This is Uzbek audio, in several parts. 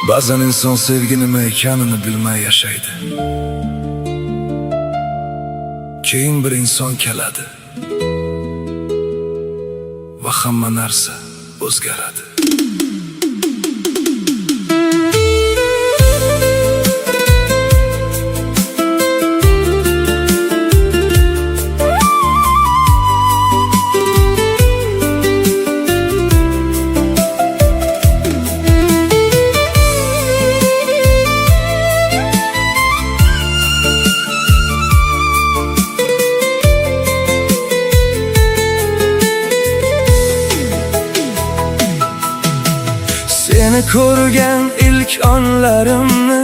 Ba'zan inson sevgi nima ekanini bilmay yashaydi. Keyin bir inson keladi va hamma narsa o'zgaradi. Seni ko'rgan ilk onlarimni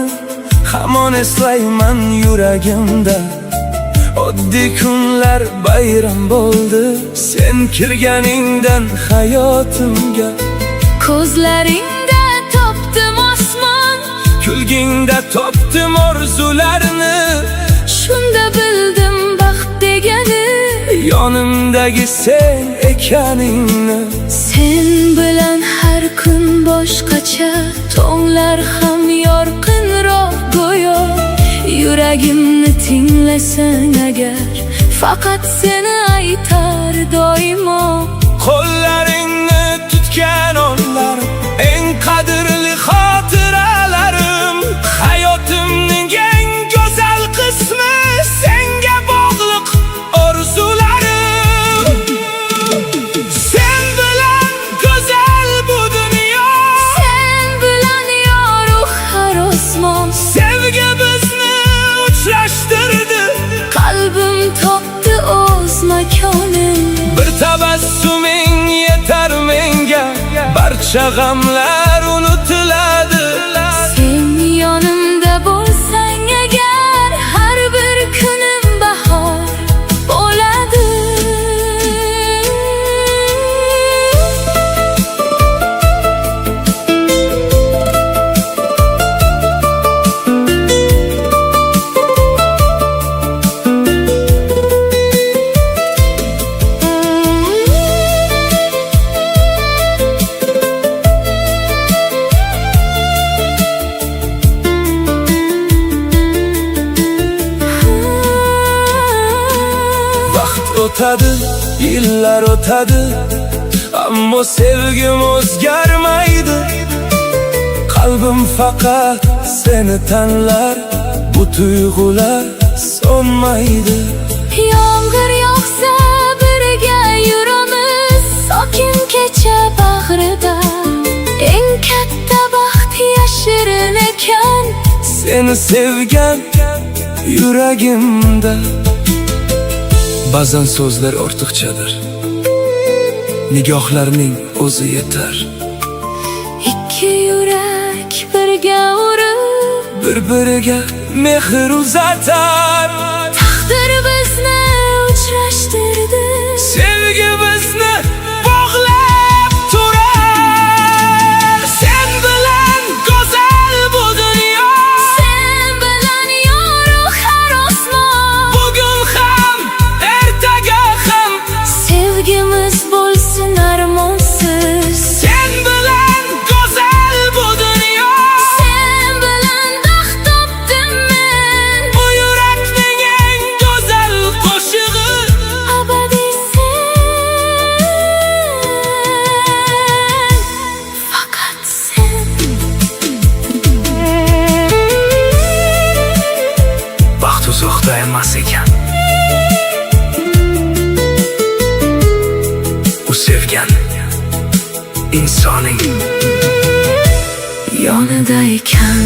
hamon eslayman yuragimda. Oddiy kunlar bayram bo'ldi sen kirganingdan hayotimga. Ko'zlaringda topdim osmon, Kulgingda topdim orzularni. shunda bildim baxt degani Yonimdagi sen ekaningni. sen bilan har kun boshqacha, tonglar ham yorqinroq go'yo. Yuragimni tinglasang agar, faqat seni aytar doimo. Qo'llaringni tutgan onlarim, eng qadrli xotiralarim. Hayotimning eng go'zal qismi senga bog'liq orzularim. Sen bilan go'zal bu dunyo, Sen bilan yorug' har osmon, sevgi bizni uchrashtirdi. qalbim topdi o'z makonin. Bir tabassuming yetar menga, barcha g'amlar unutiladi. Sen yonimda bo'lsang agar, har bir kunim bahor bo'ladi. O'tadi, yillar o'tadi, ammo sevgim o'zgarmaydi. Qalbim faqat seni tanlar, bu tuyg'ular so'nmaydi. Yomg'ir yog'sa birga yuramiz, sokin kecha bag'rida. Eng katta baxt yashirin ekan, Seni sevgan yuragimda. Ba'zan so'zlar ortiqchadir, nigohlarning o'zi yetar. ikki yurak birga urib, Bir-biriga mehr uzatar. taqdir bizni uchrashtirdi. Sevgi bizni bog'lab turar. Sen bilan go'zal bu dunyo, Sen bilan yorug' har osmon, bugun ham ertaga ham. sevgimiz bo'lsin armonsiz. Sen bilan go'zal bu dunyo, Sen bilan baxt topdim men. bu yurakning eng go'zal qo'shig'i. Abadiy sen, faqat sen. Baxt uzoqda emas ekan, u sevgan insoning Yonida ekan.